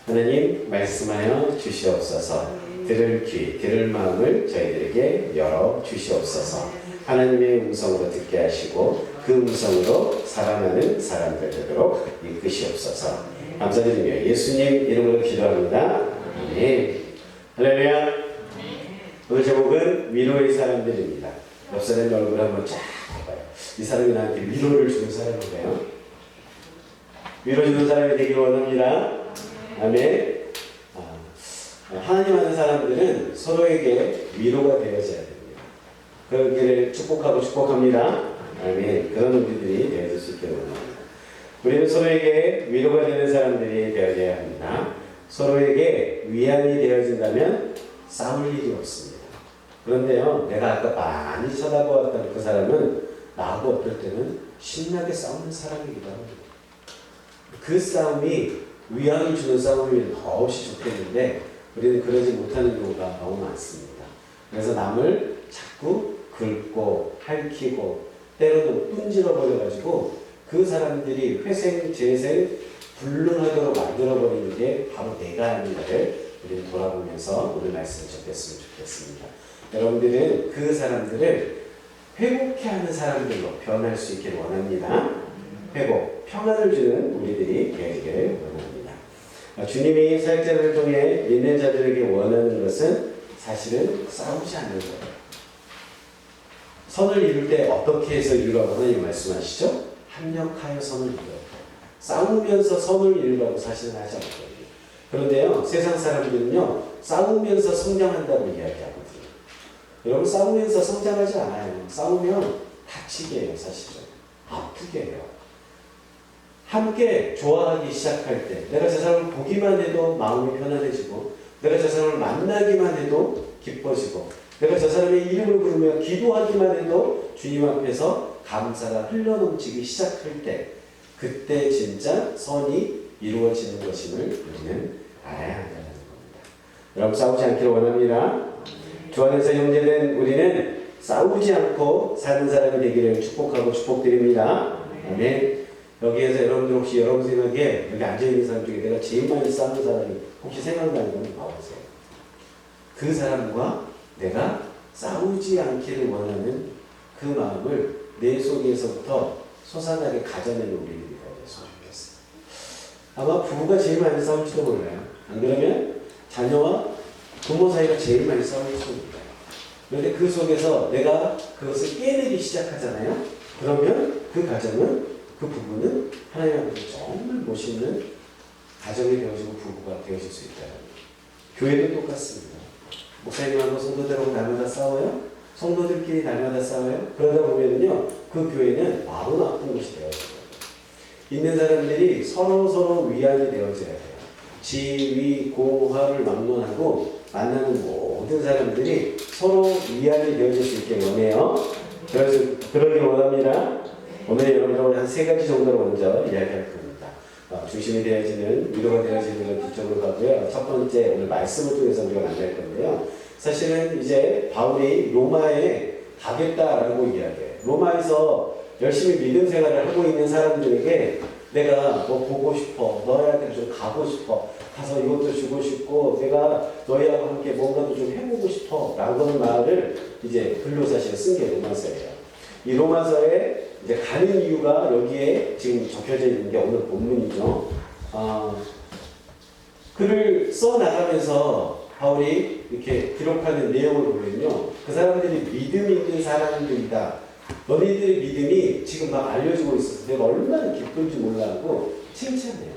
하나님 말씀하여 주시옵소서. 들을 귀, 들을 마음을 저희들에게 열어 주시옵소서. 하나님의 음성으로 듣게 하시고 그 음성으로 살아나는 사람들 되도록 이끄시옵소서. 감사드리며 예수님 이름으로 기도합니다. 아멘. 할렐루야. 오늘 제목은 위로의 사람들입니다. 옆 사람의 얼굴 한번 쫙 봐봐요. 이 사람이 나한테 위로를 주는 사람인가요? 위로 주는 사람이 되길 원합니다. 아멘. 하나님 아는 사람들은 서로에게 위로가 되어져야 됩니다. 그러기를 축복하고 축복합니다. 아멘. 그런 우리들이 되어질 수 있기를 원합니다. 우리는 서로에게 위로가 되는 사람들이 되어져야 합니다. 서로에게 위안이 되어진다면 싸울 일이 없습니다. 그런데요, 내가 아까 많이 쳐다보았던 그 사람은 나하고 어떨 때는 신나게 싸우는 사람이기도 합니다. 그 싸움이 위안을 주는 싸움이면 더없이 좋겠는데 우리는 그러지 못하는 경우가 너무 많습니다. 그래서 남을 자꾸 긁고 핥히고 때로는 뿜질러 버려가지고 그 사람들이 회생, 재생, 불능하도록 만들어버리는 게 바로 내가 하는 일을 우리는 돌아보면서 오늘 말씀을 접했으면 좋겠습니다. 여러분들은 그 사람들을 회복해 하는 사람들로 변할 수 있기를 원합니다. 회복, 평안을 주는 우리들이 되기를 원합니다. 주님이 사역자를 통해 믿는 자들에게 원하는 것은 사실은 싸우지 않는 거예요. 선을 이룰 때 어떻게 해서 이루라고 하나님 말씀하시죠? 합력하여 선을 이루라고. 싸우면서 선을 이루라고 사실은 하지 않거든요. 그런데요, 세상 사람들은요, 싸우면서 성장한다고 이야기하거든요. 여러분, 싸우면서 성장하지 않아요. 싸우면 다치게 해요, 사실은. 아프게 해요. 함께 좋아하기 시작할 때 내가 저 사람을 보기만 해도 마음이 편안해지고 내가 저 사람을 만나기만 해도 기뻐지고 내가 저 사람의 이름을 부르며 기도하기만 해도 주님 앞에서 감사가 흘러넘치기 시작할 때 그때 진짜 선이 이루어지는 것임을 우리는 알아야 한다는 겁니다. 여러분, 싸우지 않기를 원합니다. 주 안에서 형제된 우리는 싸우지 않고 사는 사람이 되기를 축복하고 축복드립니다. 아멘. 여기에서 여러분들 혹시 여러분 생각에 여기 앉아있는 사람 중에 내가 제일 많이 싸우는 사람이 혹시 생각나는 건 봐보세요. 그 사람과 내가 싸우지 않기를 원하는 그 마음을 내 속에서부터 솟아나게 가져내는 우리들이 되었으면 좋겠어요. 아마 부부가 제일 많이 싸울지도 몰라요. 안 그러면 자녀와 부모 사이가 제일 많이 싸울 수입니다. 그런데 그 속에서 내가 그것을 깨내기 시작하잖아요. 그러면 그 가정은 그 부부는 하나님 앞에서 정말 멋있는 가정이 되어지고 부부가 되어질 수 있다는 거예요. 교회도 똑같습니다. 목사님하고 성도들하고 날마다 싸워요? 성도들끼리 날마다 싸워요? 그러다 보면은요, 그 교회는 마음 아픈 곳이 되어져요. 있는 사람들이 서로 위안이 되어져야 돼요. 지위, 고하를 막론하고 만나는 모든 사람들이 서로 위안이 되어질 수 있게 원해요. 그래서 그러기 원합니다. 오늘 여러분들하고 한 3가지 정도로 먼저 이야기할 겁니다. 중심이 되어지는, 위로가 되어지는 것 뒤쪽으로 가고요. 첫 번째, 오늘 말씀을 통해서 우리가 만날 건데요. 사실은 이제 바울이 로마에 가겠다라고 이야기해요. 로마에서 열심히 믿음 생활을 하고 있는 사람들에게 내가 뭐 보고 싶어, 너희한테 좀 가고 싶어, 가서 이것도 주고 싶고, 내가 너희하고 함께 뭔가도 좀 해보고 싶어 라고 하는 말을 이제 글로 사실 쓴 게 로마서예요. 이 로마서에 이제 가는 이유가 여기에 지금 적혀져 있는 게 오늘 본문이죠. 글을 써나가면서 바울이 이렇게 기록하는 내용을 보면요. 그 사람들이 믿음 있는 사람들이다. 너희들의 믿음이 지금 막 알려지고 있어서 내가 얼마나 기쁜지 몰라하고 칭찬해요.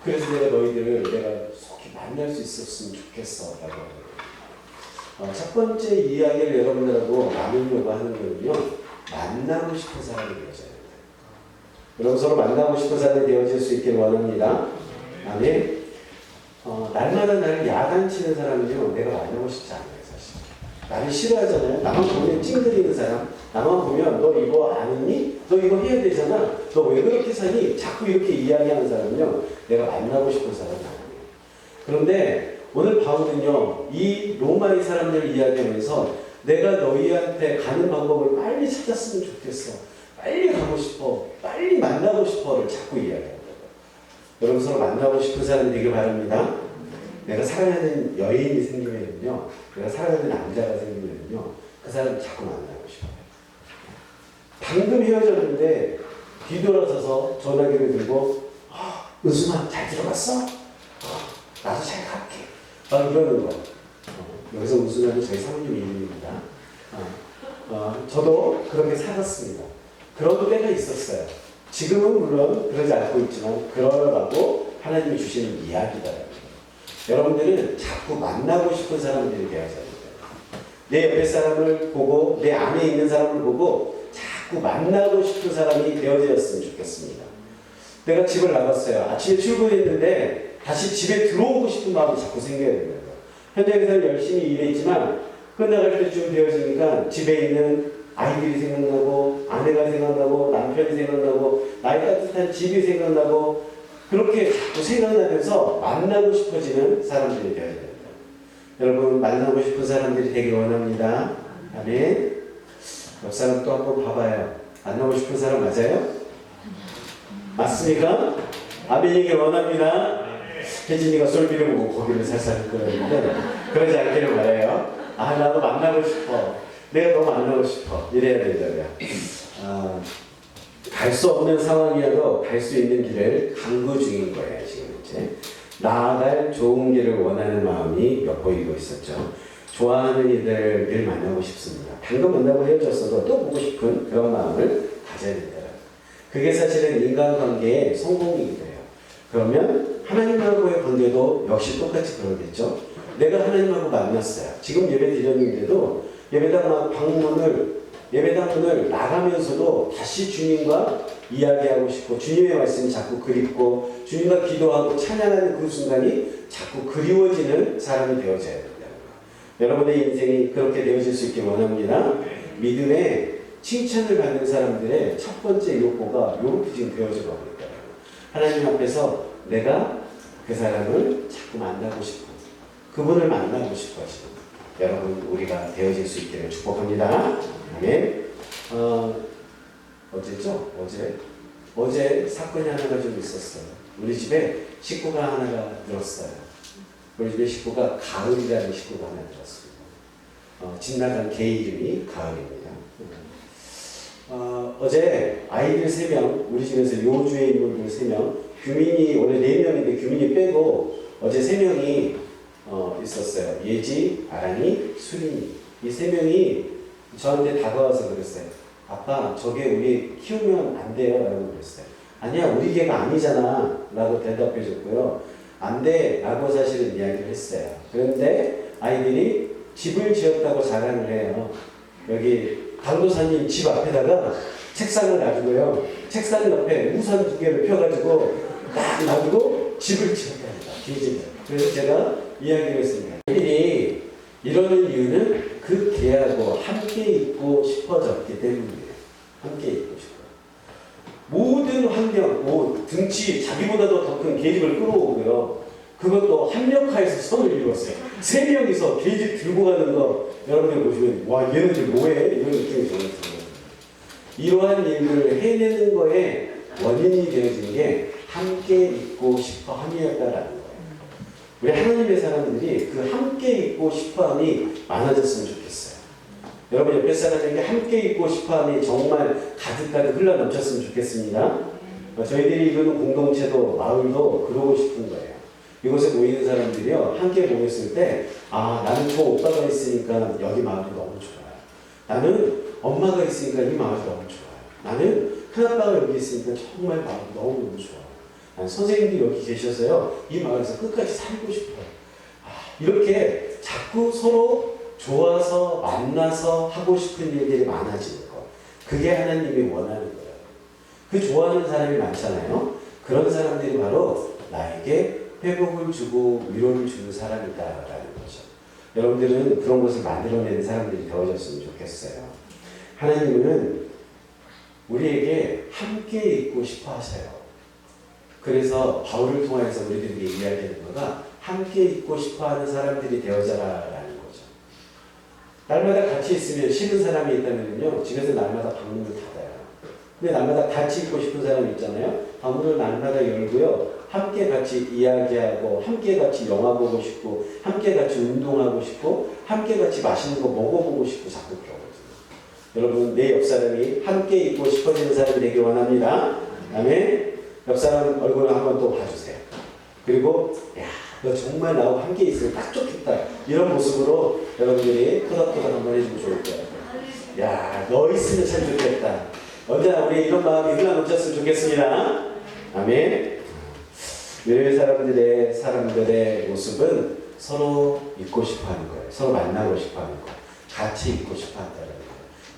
그래서 내가 너희들을 내가 속히 만날 수 있었으면 좋겠어 라고 하거든요. 첫 번째 이야기를 여러분들하고 나누려고 하는 거는요. 만나고 싶은 사람이 되어져야 됩니다. 여러분, 서로 만나고 싶은 사람이 되어질 수 있기를 원합니다. 아멘. 날마다 나를 야단치는 사람은요, 내가 만나고 싶지 않아요, 사실. 나를 싫어하잖아요. 나만 보면 찡그리는 사람, 나만 보면 너 이거 아니니? 너 이거 해야 되잖아. 너 왜 그렇게 사니? 자꾸 이렇게 이야기하는 사람은요, 내가 만나고 싶은 사람은 아니에요. 그런데 오늘 바울은요, 이 로마의 사람들을 이야기하면서 내가 너희한테 가는 방법을 빨리 찾았으면 좋겠어. 빨리 가고 싶어. 빨리 만나고 싶어를 자꾸 이야기한다고요. 여러분 서로 만나고 싶은 사람이 되길 바랍니다. 내가 사랑하는 여인이 생기면요, 내가 사랑하는 남자가 생기면요, 그 사람 자꾸 만나고 싶어요. 방금 헤어졌는데 뒤돌아서서 전화기를 들고 은순아 잘 들어갔어? 나도 잘 갈게. 이러는 거. 여기서 은순아는 저희 사모님 이름입니다. 저도 그렇게 살았습니다. 그런 때가 있었어요. 지금은 물론 그러지 않고 있지만 그러라고 하나님이 주시는 이야기다. 여러분들은 자꾸 만나고 싶은 사람들이 되어야 됩니다. 내 옆에 사람을 보고 내 안에 있는 사람을 보고 자꾸 만나고 싶은 사람이 되어졌으면 좋겠습니다. 내가 집을 나갔어요. 아침에 출근했는데 다시 집에 들어오고 싶은 마음이 자꾸 생겨야 됩니다. 현장에서는 열심히 일했지만 끝나갈 때쯤 되어지니까 집에 있는 아이들이 생각나고 아내가 생각나고 남편이 생각나고 나의 따뜻한 집이 생각나고 그렇게 자꾸 생각나면서 만나고 싶어지는 사람들이 되어야 됩니다. 여러분 만나고 싶은 사람들이 되길 원합니다. 아멘. 옆 사람 또 한번 봐봐요. 만나고 싶은 사람 맞아요? 맞습니까? 아멘이길 원합니다. 혜진이가 솔비를 보고 고개를 살살 끄는데 그러지 않기를 바라요. 나도 만나고 싶어. 내가 너 만나고 싶어. 이래야 된다고요. 갈 수 없는 상황이라도 갈 수 있는 길을 강구 중인 거예요. 지금 이제 나아갈 좋은 길을 원하는 마음이 엿보이고 있었죠. 좋아하는 이들을 늘 만나고 싶습니다. 방금 만나고 헤어졌어도 또 보고 싶은 그런 마음을 가져야 된다. 그게 사실은 인간관계의 성공이기도 해요. 그러면 하나님하고의 관계도 역시 똑같이 그러겠죠. 내가 하나님하고 만났어요. 지금 예배 드렸는데도 예배당 문을 나가면서도 다시 주님과 이야기하고 싶고 주님의 말씀이 자꾸 그립고 주님과 기도하고 찬양하는 그 순간이 자꾸 그리워지는 사람이 되어져야 된다. 여러분의 인생이 그렇게 되어질 수 있길 원합니다. 믿음에 칭찬을 받는 사람들의 첫 번째 욕구가 이렇게 지금 되어져 버립니다. 하나님 앞에서 내가 그 사람을 자꾸 만나고 싶고 그분을 만나고 싶어 하시는 여러분 우리가 되어질 수 있기를 축복합니다. 아멘. 어제죠? 어제 사건이 하나가 좀 있었어요. 우리 집에 식구가 하나가 들었어요. 우리 집에 식구가 가을이라는 식구가 하나 들었습니다. 집 나간 개 이름이 가을입니다. 어제 아이들 3명, 우리 집에서 요주에 인물들 3명, 규민이 원래 4명인데 규민이 빼고 어제 3명이 있었어요. 예지, 아랑이, 수린이. 이 3명이 저한테 다가와서 그랬어요. 아빠, 저게 우리 키우면 안 돼요? 라고 그랬어요. 아니야, 우리 개가 아니잖아. 라고 대답해 줬고요. 안 돼. 라고 사실은 이야기를 했어요. 그런데 아이들이 집을 지었다고 자랑을 해요. 여기 강도사님 집 앞에다가 책상을 놔두고요. 책상 옆에 우산 2개를 펴가지고 딱 놔두고 집을 지었답니다. 개집을. 그래서 제가 이야기를 했습니다. 아이들이 이러는 이유는 그 개하고 함께 있고 싶어졌기 때문이에요. 함께 있고 싶어요. 모든 환경, 등치 자기보다도 더 큰 계집을 끌어오고요. 그것도 합력하여서 선을 이루었어요. 3명이서 계집 들고 가는 거 여러분들 보시면 와 얘네들 뭐해? 이런 느낌이 정말 들어요. 이러한 일들을 해내는 거에 원인이 되어진 게 함께 있고 싶어 함이었다라는 거예요. 우리 하나님의 사람들이 그 함께 있고 싶어함이 많아졌으면 좋겠어요. 여러분 옆에 사람에게 함께 있고 싶어함이 정말 가득가득 흘러넘쳤으면 좋겠습니다. 저희들이 이루는 공동체도 마을도 그러고 싶은 거예요. 이곳에 모이는 사람들이요 함께 모였을 때 나는 저 오빠가 있으니까 여기 마을이 너무 좋아요. 나는 엄마가 있으니까 이 마을이 너무 좋아요. 나는 큰아빠가 여기 있으니까 정말 마을이 너무너무 좋아요. 나는 선생님들이 여기 계셔서요 이 마을에서 끝까지 살고 싶어요. 이렇게 자꾸 서로 좋아서 만나서 하고 싶은 일들이 많아지는 것. 그게 하나님이 원하는 거예요. 그 좋아하는 사람이 많잖아요. 그런 사람들이 바로 나에게 회복을 주고 위로를 주는 사람이다라는 거죠. 여러분들은 그런 것을 만들어내는 사람들이 되어졌으면 좋겠어요. 하나님은 우리에게 함께 있고 싶어 하세요. 그래서 바울을 통해서 우리들에게 이야기하는 거가 함께 있고 싶어 하는 사람들이 되어져라라는 거죠. 날마다 같이 있으면 싫은 사람이 있다면요, 집에서 날마다 방문을 닫아요. 근데 날마다 같이 있고 싶은 사람이 있잖아요. 방문을 날마다 열고요. 함께 같이 이야기하고 함께 같이 영화 보고 싶고 함께 같이 운동하고 싶고 함께 같이 맛있는 거 먹어보고 싶고 자꾸 그러거든요. 여러분 내 옆사람이 함께 있고 싶어지는 사람이 되길 원합니다. 아멘. 옆사람 얼굴을 한번 또 봐주세요. 그리고 야, 너 정말 나하고 함께 있으면 딱 좋겠다. 이런 모습으로 여러분들이 토닥토닥 한번 해주면 좋을 거예요. 야, 너 있으면 참 좋겠다. 언제나 우리 이런 마음이 흘러넘쳤으면 좋겠습니다. 아멘. 늘 사람들의 모습은 서로 있고 싶어하는 거예요. 서로 만나고 싶어하는 거. 같이 있고 싶어한다는 거예요.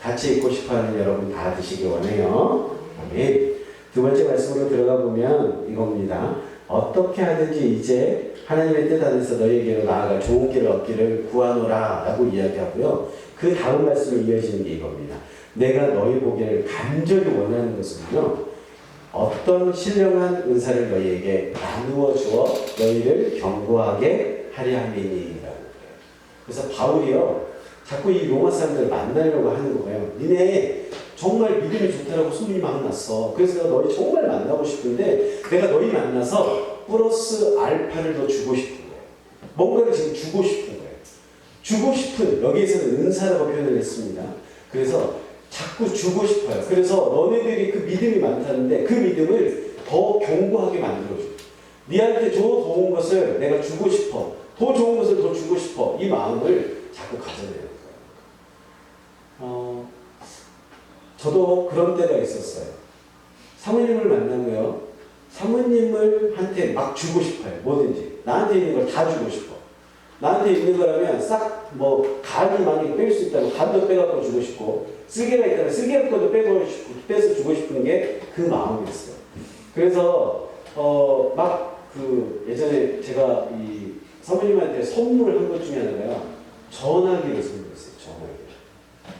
같이 있고 싶어하는 여러분 다 되시길 원해요. 아멘. 두 번째 말씀으로 들어가 보면 이겁니다. 어떻게 하든지 이제 하나님의 뜻 안에서 너희에게로 나아가 좋은 길을 얻기를 구하노라 라고 이야기하고요. 그 다음 말씀을 이어지는 게 이겁니다. 내가 너희 보기를 간절히 원하는 것은요. 어떤 신령한 은사를 너희에게 나누어 주어 너희를 견고하게 하려 함이니라고 그래요. 그래서 바울이요. 자꾸 이 로마 사람들을 만나려고 하는 거예요. 니네 정말 믿음이 좋다라고 소문이 막 났어. 그래서 내가 너희 정말 만나고 싶은데 내가 너희 만나서 플러스 알파를 더 주고 싶은 거예요. 뭔가를 지금 주고 싶은 거예요. 주고 싶은, 여기에서는 은사라고 표현을 했습니다. 그래서 자꾸 주고 싶어요. 그래서 너네들이 그 믿음이 많다는데 그 믿음을 더 견고하게 만들어줘. 니한테 더 좋은 것을 내가 주고 싶어. 더 좋은 것을 더 주고 싶어. 이 마음을 자꾸 가져내는 거예요. 저도 그런 때가 있었어요. 사모님을 만나고요. 사모님을 한테 막 주고 싶어요. 뭐든지. 나한테 있는 걸 다 주고 싶어. 나한테 있는 거라면 싹 간이 만약에 뺄 수 있다면 간도 빼갖고 주고 싶고 쓸개가 있다면 쓸개 것도 빼서 주고 싶은 게 그 마음이었어요. 그래서 예전에 제가 이 사모님한테 선물한 것 중에 하나가 전화기를 선물했어요. 전화기.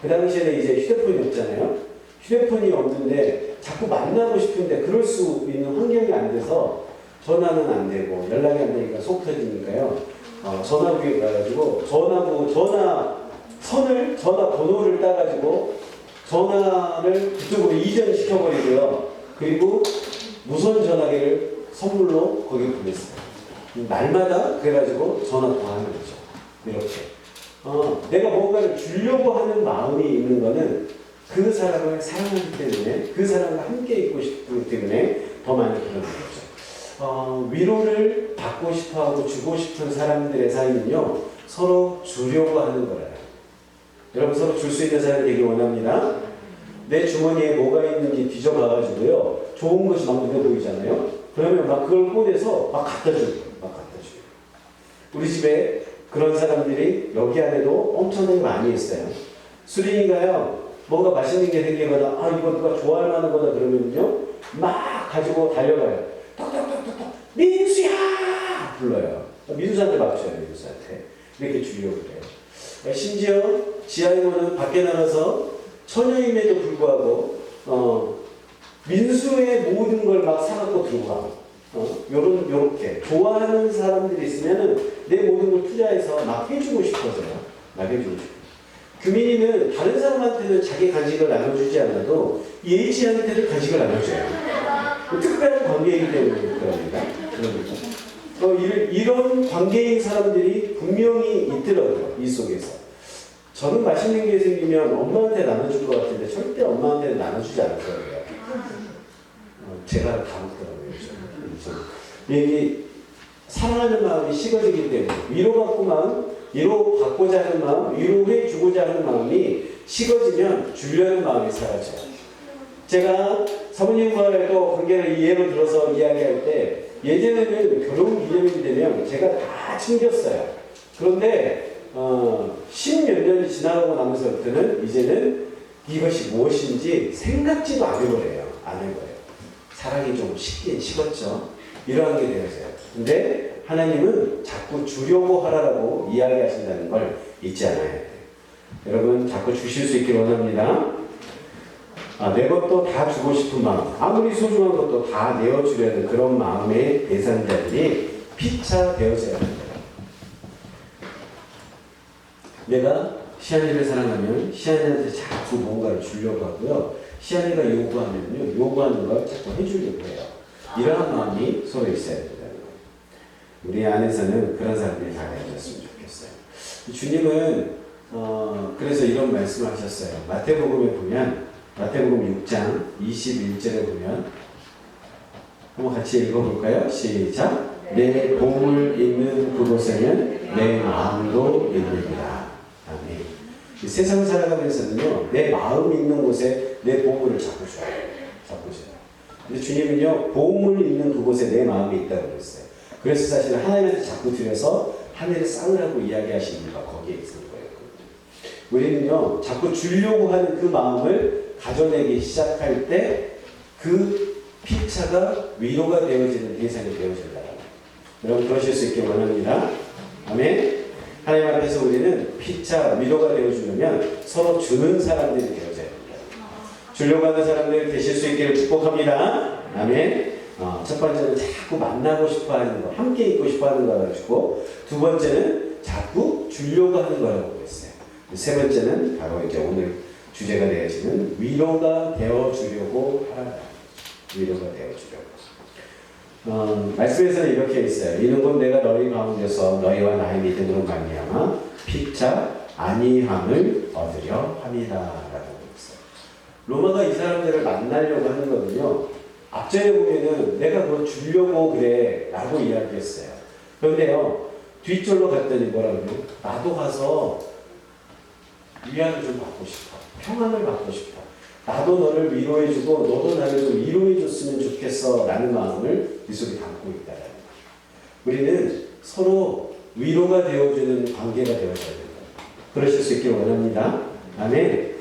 그 당시에는 이제 휴대폰이 없잖아요. 휴대폰이 없는데 자꾸 만나고 싶은데 그럴 수 있는 환경이 안 돼서 전화는 안 되고 연락이 안 되니까 속 터지니까요. 전화기에 가가지고 전화 번호를 따가지고 전화를 그쪽으로 이전시켜버리고요. 그리고 무선 전화기를 선물로 거기 보냈어요. 날마다 그래가지고 전화 통화하는 거죠. 이렇게. 내가 뭔가를 주려고 하는 마음이 있는 거는 그 사람을 사랑하기 때문에 그 사람과 함께 있고 싶기 때문에 더 많이 그러는 거죠. 위로를 받고 싶어하고 주고 싶은 사람들의 사이는요. 서로 주려고 하는 거예요. 여러분 서로 줄 수 있는 사람이 되길 원합니다. 내 주머니에 뭐가 있는지 뒤져봐가지고요. 좋은 것이 막 눈에 보이잖아요. 그러면 막 그걸 꺼내서 막 갖다 주는 거예요. 막 갖다 줘요. 우리 집에 그런 사람들이 여기 안에도 엄청나게 많이 있어요. 수린이가요. 뭔가 맛있는 게 생기거나 이거 누가 좋아할 만한 거다 그러면요. 막 가지고 달려가요. 톡톡톡톡톡 민수야! 불러요. 민수한테 맞춰요. 민수한테. 이렇게 주려고 그래요. 심지어 지아이모는 밖에 나가서 처녀임에도 불구하고 민수의 모든 걸 막 사갖고 들고 가고 요렇게 좋아하는 사람들이 있으면은 내 모든 걸 투자해서 막 해주고 싶어서요. 막 해주고 싶어요. 규민이는 다른 사람한테는 자기 간식을 나눠주지 않아도 예지한테는 간식을 나눠줘요. 특별한 관계이기 때문에 그럽니다. 이런 관계인 사람들이 분명히 있더라고요. 이 속에서. 저는 맛있는 게 생기면 엄마한테 나눠줄 것 같은데 절대 엄마한테는 나눠주지 않을 거예요. 제가 다 먹더라고요. 여기 사랑하는 마음이 식어지기 때문에 위로받고자 하는 마음, 위로해주고자 하는 마음이 식어지면 주려는 마음이 사라져요. 제가 사모님과의 관계를 예로 들어서 이야기할 때 예전에는 결혼 기념일이 되면 제가 다 챙겼어요. 그런데 10몇 년이 지나가고 나면서부터는 이제는 이것이 무엇인지 생각지도 안 해버려요. 사랑이 좀 식긴 식었죠. 이러한 게 되어서요. 근데 하나님은 자꾸 주려고 하라고 이야기하신다는 걸 잊지 않아야 돼요. 여러분 자꾸 주실 수 있길 원합니다. 내 것도 다 주고 싶은 마음, 아무리 소중한 것도 다 내어주려는 그런 마음의 대상자들이 피차되어져야 합니다. 내가 시안이를 사랑하면 시안이한테 자꾸 뭔가를 주려고 하고요. 시안이가 요구하면요. 요구하는 걸 자꾸 해주려고 해요. 이러한 마음이 서로 있어야 된다는 거예요. 우리 안에서는 그런 사람들이 다 되어졌으면 좋겠어요. 주님은 그래서 이런 말씀을 하셨어요. 마태복음에 보면 마태복음 6장 21절에 보면 한번 같이 읽어볼까요? 시작. 내 보물 있는 그곳에는 내 마음도 있느니라. 아멘. 세상 살아가면서는요, 내 마음 있는 곳에 내 보물을 잡고 줘요. 근데 주님은요, 보물 있는 그곳에 내 마음이 있다고 그랬어요. 그래서 사실 하나님한테 자꾸 드려서 하늘에 쌓으라고 이야기하시는 이유가 거기에 있는 거예요. 우리는요, 자꾸 주려고 하는 그 마음을 가져내기 시작할 때 그 피차가 위로가 되어지는 대상이 되어진다. 여러분 그러실 수 있길 원합니다. 아멘. 하나님 앞에서 우리는 피차 위로가 되어주려면 서로 주는 사람들이 되어져야 됩니다. 주려고 하는 사람들이 되실 수 있기를 축복합니다. 아멘. 첫 번째는 자꾸 만나고 싶어 하는 거, 함께 있고 싶어 하는 거 가지고, 두 번째는 자꾸 주려고 하는 거라고 했어요. 세 번째는 바로 이제 오늘 주제가 되어지는 위로가 되어주려고 하라. 위로가 되어주려고. 말씀에서는 이렇게 있어요. 이는 곧 내가 너희 가운데서 너희와 나의 믿음으로 말미암아 피차 안위함을 얻으려 함이다라고 했어요. 로마가 이 사람들을 만나려고 하는 거는요. 앞전에 보면은 내가 뭐 주려고 그래 라고 이야기했어요. 그런데요. 뒷절로 갔더니 뭐라고요? 나도 가서 위안을 좀 받고 싶어. 평안을 받고 싶어. 나도 너를 위로해주고 너도 나를 좀 위로해줬으면 좋겠어 라는 마음을 이 속에 담고 있다는 거예요. 우리는 서로 위로가 되어주는 관계가 되어져야 된다. 그러실 수 있길 원합니다. 아멘.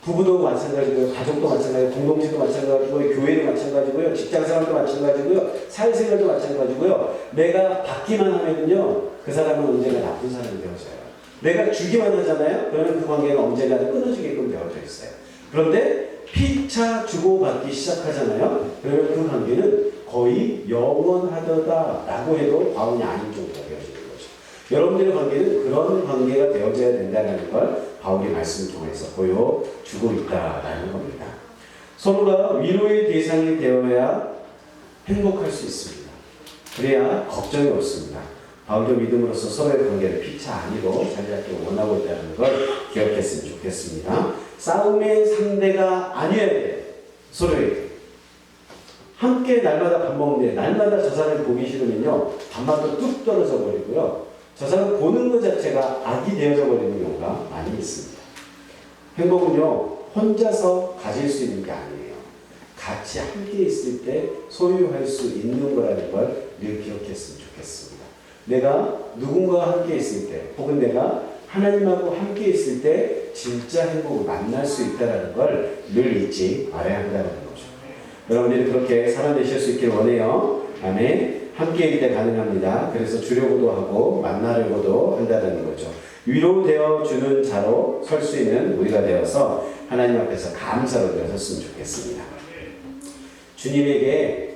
부부도 마찬가지고요. 가족도 마찬가지고 공동체도 마찬가지고요. 교회도 마찬가지고요. 직장생활도 마찬가지고요. 사회생활도 마찬가지고요. 내가 받기만 하면요. 그 사람은 언제나 나쁜 사람이 되어져요. 내가 주기만 하잖아요. 그러면 그 관계가 언제나 끊어지게끔 되어져 있어요. 그런데 피차 주고받기 시작하잖아요. 그러면 그 관계는 거의 영원하다라고 해도 과언이 아닌 정도가 되어지는 거죠. 여러분들의 관계는 그런 관계가 되어져야 된다는 걸 바울이 말씀을 통해서 보여주고 있다라는 겁니다. 서로가 위로의 대상이 되어야 행복할 수 있습니다. 그래야 걱정이 없습니다. 바울도 믿음으로써 서로의 관계를 피차 아니로 자리잡기를 원하고 있다는 걸 기억했으면 좋겠습니다. 싸움의 상대가 아니어야 돼. 서로에게. 함께 날마다 밥 먹는데 날마다 저 사람을 보기 싫으면요. 밥맛도 뚝 떨어져 버리고요. 저 사람을 보는 것 자체가 악이 되어져 버리는 경우가 많이 있습니다. 행복은요. 혼자서 가질 수 있는 게 아니에요. 같이 함께 있을 때 소유할 수 있는 거라는 걸 늘 기억했으면 좋겠습니다. 내가 누군가와 함께 있을 때 혹은 내가 하나님하고 함께 있을 때 진짜 행복을 만날 수 있다는 걸 늘 잊지 말아야 한다는 거죠. 여러분들이 그렇게 살아내실 수 있길 원해요. 아멘. 함께 있을 때 가능합니다. 그래서 주려고도 하고 만나려고도 한다는 거죠. 위로되어 주는 자로 설 수 있는 우리가 되어서 하나님 앞에서 감사로 되었으면 좋겠습니다. 주님에게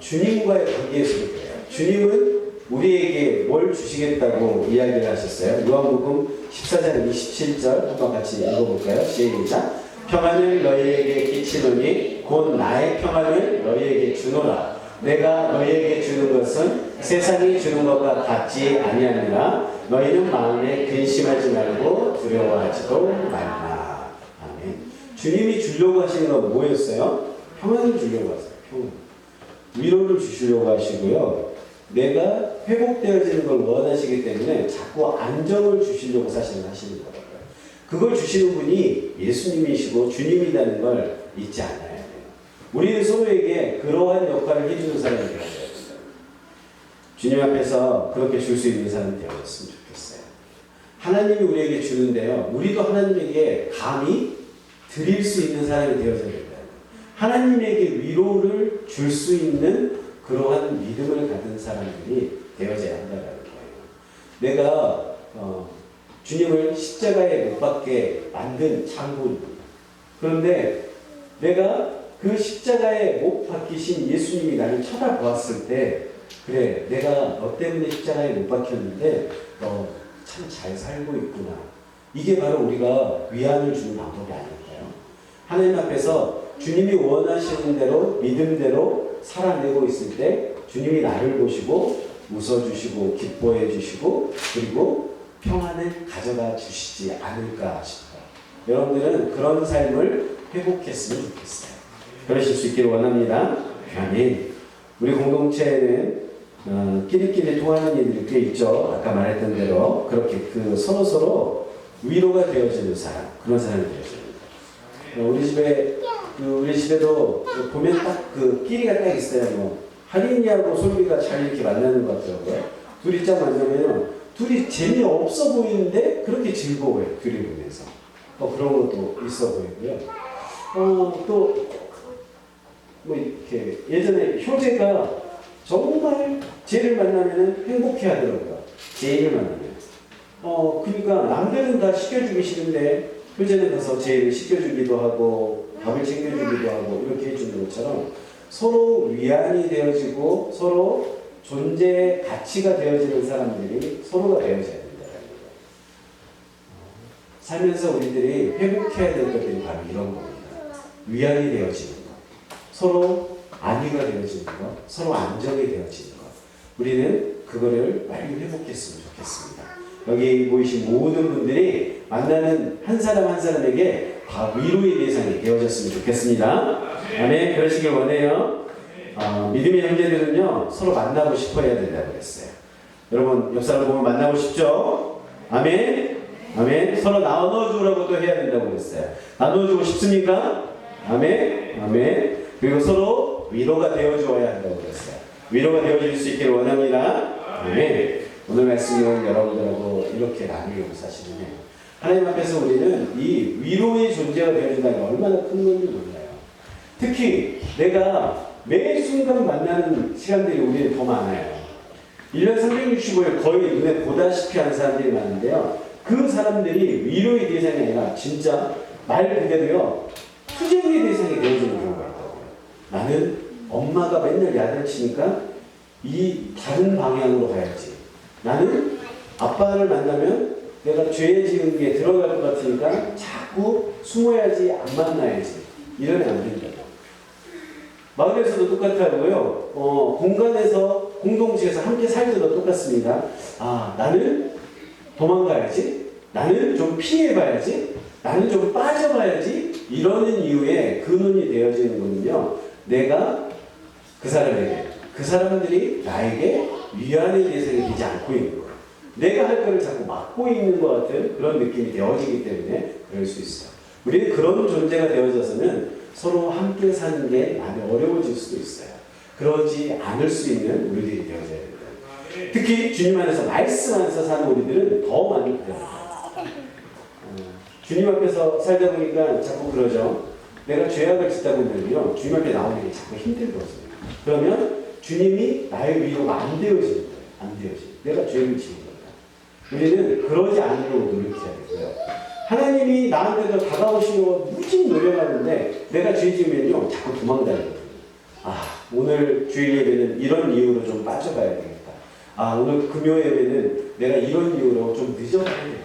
주님과의 관계에서도 그래요. 주님은 우리에게 뭘 주시겠다고 이야기를 하셨어요. 요한복음 14장 27절 한번 같이 읽어볼까요? 시작. 평안을 너희에게 끼치노니 곧 나의 평안을 너희에게 주노라. 내가 너희에게 주는 것은 세상이 주는 것과 같지 아니하니라. 너희는 마음에 근심하지 말고 두려워하지도 말라. 아멘. 주님이 주려고 하시는 건 뭐였어요? 평안을 주려고 하세요. 평안. 위로를 주시려고 하시고요. 내가 회복되어지는 걸 원하시기 때문에 자꾸 안정을 주시려고 사실은 하시는 거예요. 그걸 주시는 분이 예수님이시고 주님이라는 걸 잊지 않아야 돼요. 우리는 서로에게 그러한 역할을 해주는 사람이 되어야 돼요. 주님 앞에서 그렇게 줄 수 있는 사람이 되었으면 좋겠어요. 하나님이 우리에게 주는데요. 우리도 하나님에게 감히 드릴 수 있는 사람이 되어야 됩니다. 하나님에게 위로를 줄 수 있는 그러한 믿음을 가진 사람들이 되어져야 한다는 거예요. 내가 주님을 십자가에 못 박게 만든 장본입니다. 그런데 내가 그 십자가에 못 박히신 예수님이 나를 쳐다보았을 때 그래 내가 너 때문에 십자가에 못 박혔는데 너 참 잘 살고 있구나. 이게 바로 우리가 위안을 주는 방법이 아닐까요? 하나님 앞에서 주님이 원하시는 대로 믿음대로 살아내고 있을 때 주님이 나를 보시고 웃어주시고 기뻐해 주시고 그리고 평안을 가져다 주시지 않을까 싶어요. 여러분들은 그런 삶을 회복했으면 좋겠어요. 그러실 수 있기를 원합니다. 아멘. 우리 공동체에는 끼리끼리 통하는 일들이 꽤 있죠. 아까 말했던 대로 그렇게 서로 위로가 되어지는 사람, 그런 사람이 되어집니다. 우리 집에도 보면 딱 그 끼리가 딱 있어요. 뭐 할인이하고 솔비가 잘 이렇게 만나는 것 같더라고요. 둘이 딱 만나면 둘이 재미없어 보이는데 그렇게 즐거워요. 둘이 보면서. 그런 것도 있어 보이고요. 또 뭐 이렇게 예전에 효재가 정말 쟤를 만나면 행복해 하더라고요. 쟤를 만나면. 그러니까 남들은 다 시켜주기 싫은데 효재는 가서 쟤를 시켜주기도 하고 밥을 챙겨주기도 하고 이렇게 해주는 것처럼 서로 위안이 되어지고 서로 존재의 가치가 되어지는 사람들이 서로가 되어져야 된다는 거예요. 살면서 우리들이 회복해야 될 것들이 바로 이런 겁니다. 위안이 되어지는 것, 서로 안위가 되어지는 것, 서로 안정이 되어지는 것. 우리는 그거를 빨리 회복했으면 좋겠습니다. 여기 모이신 모든 분들이 만나는 한 사람 한 사람에게 다 위로의 대상이 되어졌으면 좋겠습니다. 아멘. 그러시길 원해요. 믿음의 형제들은요 서로 만나고 싶어야 된다고 그랬어요. 여러분 옆 사람 보면 만나고 싶죠? 아멘. 아멘. 서로 나눠주라고 또 해야 된다고 그랬어요. 나눠주고 싶습니까? 아멘. 아멘. 그리고 서로 위로가 되어주어야 한다고 그랬어요. 위로가 되어줄 수 있기를 원합니다. 아멘. 오늘 말씀은 여러분들하고 이렇게 나누려고 사실은 해요. 하나님 앞에서 우리는 이 위로의 존재가 되어준다는 게 얼마나 큰 건지 몰라요. 특히 내가 매 순간 만나는 시간들이 우리는 더 많아요. 1년 365일 거의 눈에 보다시피 하는 사람들이 많은데요. 그 사람들이 위로의 대상이 아니라 진짜 말 그대로요. 투쟁의 대상이 되어지는 경우가 있다고요. 나는 엄마가 맨날 야단치니까 이 다른 방향으로 가야지. 나는 아빠를 만나면 내가 죄 지은 게 들어갈 것 같으니까 자꾸 숨어야지 안 만나야지. 이러면 안 된다고. 마을에서도 똑같아고요. 공간에서 공동체에서 함께 살 때도 똑같습니다. 나는 도망가야지. 나는 좀 피해봐야지. 나는 좀 빠져봐야지. 이러는 이유에 근원이 되어지는 거는요. 내가 그 사람에게, 그 사람들이 나에게 위안의 대상이 되지 않고 있는 거예요. 내가 할 거를 자꾸 막고 있는 것 같은 그런 느낌이 되어지기 때문에 그럴 수 있어요. 우리는 그런 존재가 되어져서는 서로 함께 사는 게 많이 어려워질 수도 있어요. 그러지 않을 수 있는 우리들이 되어져야 됩니다. 특히 주님 안에서 말씀 안에서 사는 우리들은 더 많이 그래요. 주님 앞에서 살다 보니까 자꾸 그러죠. 내가 죄악을 짓다 보면요, 주님 앞에 나오는 게 자꾸 힘들거든요. 그러면 주님이 나의 위로가 안 되어지는 거예요. 안 되어지는. 내가 죄를 지은 거다. 우리는 그러지 않으려고 노력해야 되고요. 하나님이 나한테도 다가오시려고 무지 노력하는데 내가 죄 지으면요, 자꾸 도망다니거든요. 오늘 주일 예배는 이런 이유로 좀 빠져가야 되겠다. 오늘 금요 예배는 내가 이런 이유로 좀 늦어가야 되겠다.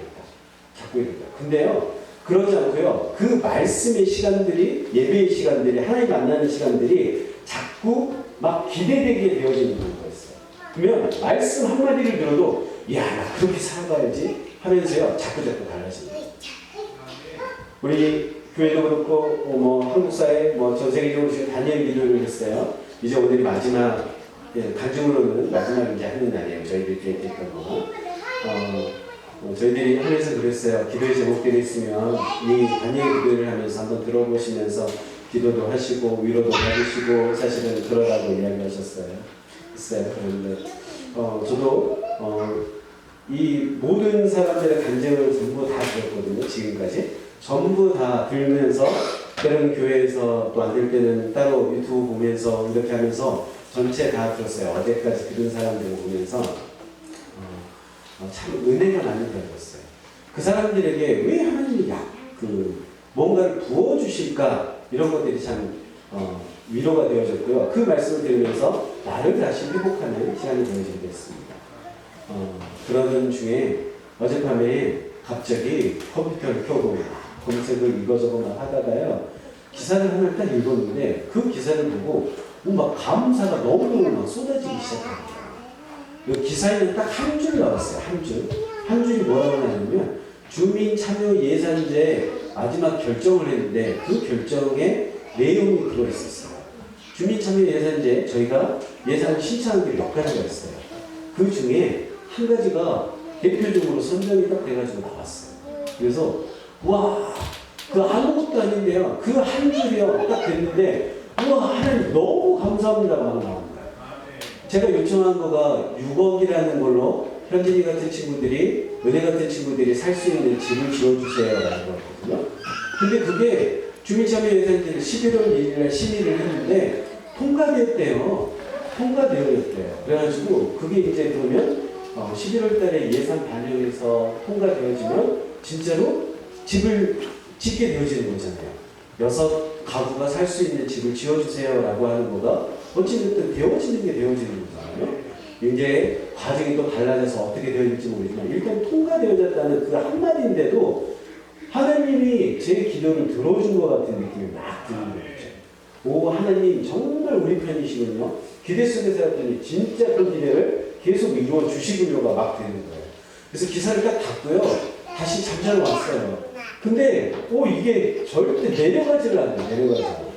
자꾸 이러다. 근데요, 그러지 않고요. 그 말씀의 시간들이, 예배의 시간들이, 하나님 만나는 시간들이 자꾸 막 기대되게 되어지는 경우가 있어요. 그러면 말씀 한마디를 들어도 나 그렇게 살아가야지 하면서요. 자꾸 달라집니다. 우리 교회도 그렇고 한국 사회 전 세계적으로 지금 다니엘 기도를 했어요. 이제 오늘이 마지막 간증으로는 마지막 이제 하는 날이에요. 저희들이 했던 거. 저희들이 하면서 그랬어요. 기도의 제목들이 있으면 이 다니엘 기도를 하면서 한번 들어보시면서 기도도 하시고 위로도 받으시고 사실은 그러라고 이야기하셨어요. 그런데 저도 이 모든 사람들의 간증을 전부 다 들었거든요. 지금까지 전부 다 들으면서 다른 교회에서 또 안 될 때는 따로 유튜브 보면서 이렇게 하면서 전체 다 들었어요. 어제까지 들은 사람들을 보면서 참 은혜가 많이 되었어요. 그 사람들에게 왜 하나님이 뭔가를 부어주실까 이런 것들이 참 위로가 되어졌고요. 그 말씀을 들으면서 나를 다시 회복하는 시간이 되어지게 됐습니다. 그러는 중에 어젯밤에 갑자기 컴퓨터를 켜고 검색을 이거저거 막 하다가요. 기사를 하나 딱 읽었는데 그 기사를 보고 막 감사가 너무너무 막 쏟아지기 시작합니다. 이 기사에는 딱 한 줄 나왔어요. 한 줄. 한 줄이 뭐라고 하냐면 주민참여예산제 마지막 결정을 했는데 그 결정에 내용이 들어있었어요. 주민참여예산제 저희가 예산을 신청한 게 몇 가지가 있어요. 그 중에 한 가지가 대표적으로 선정이 딱 돼가지고 나왔어요. 그래서 와, 그 아무것도 아닌데요. 그 한 줄이요. 딱 됐는데 와, 하나님 너무 감사합니다가 막 나옵니다. 제가 요청한 거가 6억이라는 걸로 현진이 같은 친구들이, 은혜 같은 친구들이 살 수 있는 집을 지어주세요 라는 거거든요. 근데 그게 주민참여예산제를 11월 1일날 심의를 했는데 통과됐대요. 통과되었대요. 그래가지고 그게 이제 그러면 11월 달에 예산 반영해서 통과되어지면 진짜로 집을 짓게 되어지는 거잖아요. 6가구가 살 수 있는 집을 지어주세요 라고 하는 거가 어찌됐든 되어지는 게 되어지는 거잖아요. 이제 과정이 또 달라져서 어떻게 되어질지 모르지만 일단 통과되어졌다는 그 한마디인데도 하나님이 제 기도를 들어준 것 같은 느낌이 막 드는 거죠. 오, 하나님 정말 우리 편이시군요. 기대 속에서 했더니 진짜 그 기대를 계속 이루어 주시군요가 막 되는 거예요. 그래서 기사를 딱 닫고요. 다시 잠자러 왔어요. 근데 이게 절대 내려가지를 않아요. 내려가지 않아요.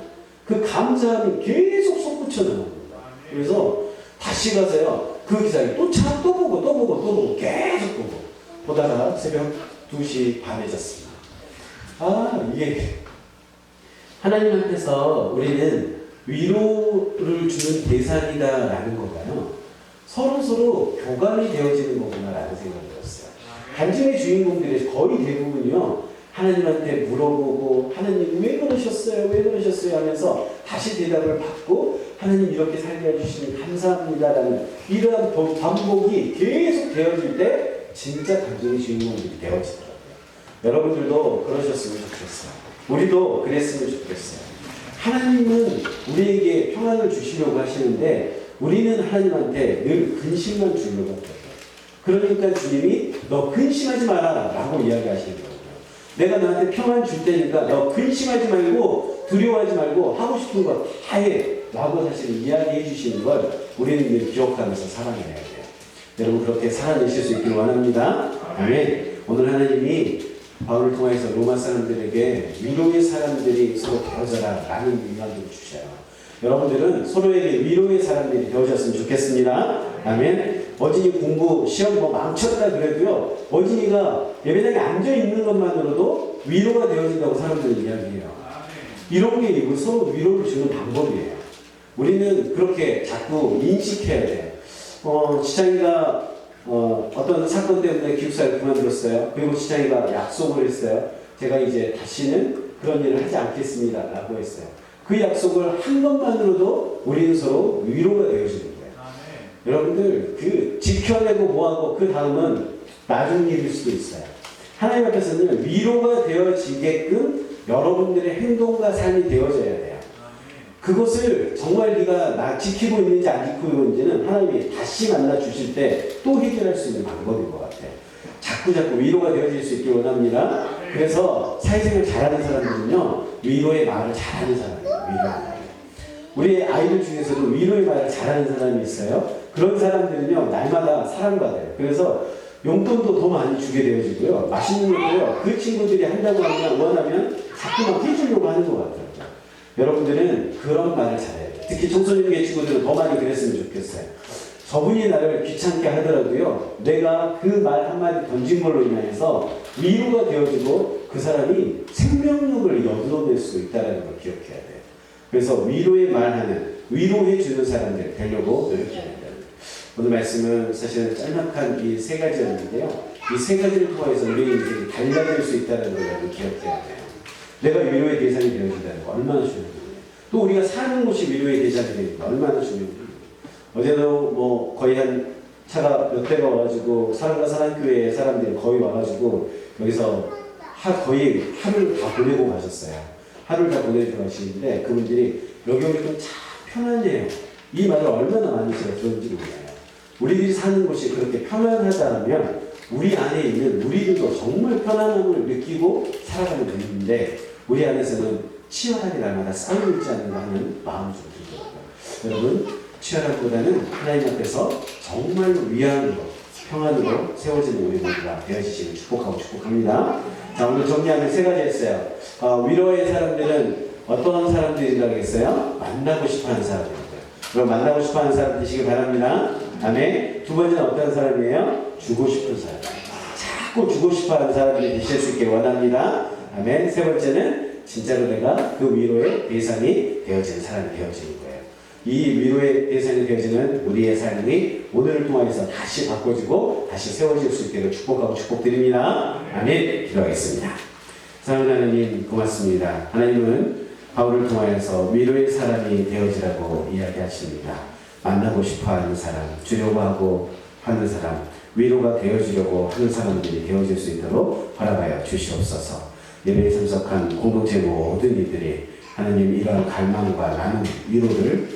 그 감사함이 계속 솟구쳐 나옵니다. 그래서 다시 가서요. 그 기사를 또 보고 계속 보다가 새벽 2시 반에 잤습니다. 이게 하나님 앞에서 우리는 위로를 주는 대상이다라는 건가요? 서로 교감이 되어지는 거구나라는 생각이 들었어요. 간증의 주인공들의 거의 대부분이요. 하나님한테 물어보고 하나님 왜 그러셨어요 하면서 다시 대답을 받고 하나님 이렇게 살게 해주시니 감사합니다라는 이러한 반복이 계속 되어질 때 진짜 간증의 주인공들이 되어지더라고요. 여러분들도 그러셨으면 좋겠어요. 우리도 그랬으면 좋겠어요. 하나님은 우리에게 평안을 주시려고 하시는데 우리는 하나님한테 늘 근심만 주려고 합니다. 그러니까 주님이 너 근심하지 마라 라고 이야기하시는 거예요. 내가 너한테 평안 줄 테니까 너 근심하지 말고 두려워하지 말고 하고 싶은 거 다 해 라고 사실 이야기해 주시는 걸 우리는 늘 기억하면서 살아내야 돼요. 여러분 그렇게 살아내실 수 있기를 원합니다. 아멘. 오늘 하나님이 바울을 통해서 로마 사람들에게 위로의 사람들이 서로 되어져라 라는 위로를 주셔요. 여러분들은 서로에게 위로의 사람들이 되어졌으면 좋겠습니다. 아멘. 어진이 공부 시험 망쳤다 그래도요. 어진이가 예배당에 앉아있는 것만으로도 위로가 되어진다고 사람들은 이야기해요. 이런 게 서로 위로를 주는 방법이에요. 우리는 그렇게 자꾸 인식해야 돼요. 지창이가 어떤 사건 때문에 기숙사를 그만뒀어요. 그리고 지창이가 약속을 했어요. 제가 이제 다시는 그런 일을 하지 않겠습니다 라고 했어요. 그 약속을 한 것만으로도 우리는 서로 위로가 되어지는 거예요. 여러분들 그 지켜내고 뭐하고 그 다음은 나중 일일 수도 있어요. 하나님 앞에서는 위로가 되어지게끔 여러분들의 행동과 삶이 되어져야 돼요. 그것을 정말 네가 나 지키고 있는지 안 지키고 있는지는 하나님이 다시 만나 주실 때 또 해결할 수 있는 방법인 것 같아요. 자꾸 위로가 되어질 수 있길 원합니다. 그래서 사회생활 잘하는 사람들은요 위로의 말을 잘하는 사람이에요. 위로의 말. 우리 아이들 중에서도 위로의 말을 잘하는 사람이 있어요. 그런 사람들은요 날마다 사랑받아요. 그래서 용돈도 더 많이 주게 되어지고요. 맛있는 것도요 그 친구들이 한다고 하면 원하면 자꾸만 해주려고 하는 것 같아요. 여러분들은 그런 말을 잘해야 돼요. 특히 청소년계 친구들은 더 많이 그랬으면 좋겠어요. 저분이 나를 귀찮게 하더라도요 내가 그 말 한마디 던진 걸로 인해서 위로가 되어지고 그 사람이 생명력을 얻어낼 수 있다는 걸 기억해야 돼요. 그래서 위로의 말하는, 위로해주는 사람들 되려고 노력해야 된다. 오늘 말씀은 사실은 짤막한 이 세 가지였는데요. 이 세 가지를 통해서 우리의 인생이 달라질 수 있다는 걸 여러분 기억해야 돼요. 내가 위로의 대상이 되어진다는 거 얼마나 중요해요. 또 우리가 사는 곳이 위로의 대상이 되는 거 얼마나 중요해요. 어제도 거의 한 차가 몇 대가 와가지고 사랑과 사랑교회 사람들이 거의 와가지고 여기서 거의 하루를 다 보내고 가셨어요. 하루를 다 보내주고 가시는데 그분들이 여기 오니까 참 편안해요. 이 말을 얼마나 많이 제가 들었는지 몰라요. 우리들이 사는 곳이 그렇게 편안하다면 우리 안에 있는 우리들도 정말 편안함을 느끼고 살아가면 되는데 우리 안에서는 치열하게 날마다 싸우고 있지 않는가 하는 마음이 좀 들더라고요. 여러분 치열함보다는 하나님 앞에서 정말 위안으로 평안으로 세워지는 우리 모두가 되어지시길 축복합니다. 자, 오늘 정리하면 세 가지 했어요. 위로의 사람들은 어떤 사람들이라고 했어요? 만나고 싶어하는 사람들이고요. 그럼 만나고 싶어하는 사람 되시길 바랍니다. 다음에 두 번째는 어떤 사람이에요? 주고 싶은 사람. 자꾸 주고 싶어하는 사람들이 되실 수 있길 원합니다. 다음에 세 번째는 진짜로 내가 그 위로의 대상이 되어지는 사람이 되어지는 거예요. 이 위로의 대상이 되어지는 우리의 삶이 오늘을 통해서 다시 바꿔지고 다시 세워질 수 있도록 축복하고 축복드립니다. 아멘. 기도하겠습니다. 사랑하는 하나님 고맙습니다. 하나님은 바울을 통하여서 위로의 사람이 되어지라고 이야기하십니다. 만나고 싶어하는 사람, 주려고 하고 하는 사람, 위로가 되어지려고 하는 사람들이 되어질 수 있도록 허락하여 주시옵소서. 예배에 참석한 공동체 모든 이들이 하나님 이러한 갈망과 나눔, 위로를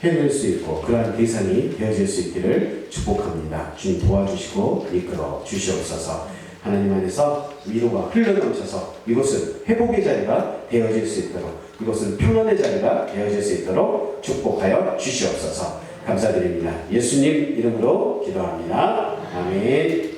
해낼 수 있고 그러한 대상이 되어질 수 있기를 축복합니다. 주님 도와주시고 이끌어 주시옵소서. 하나님 안에서 위로가 흘러넘쳐서 이곳은 회복의 자리가 되어질 수 있도록, 이곳은 평안의 자리가 되어질 수 있도록 축복하여 주시옵소서. 감사드립니다. 예수님 이름으로 기도합니다. 아멘.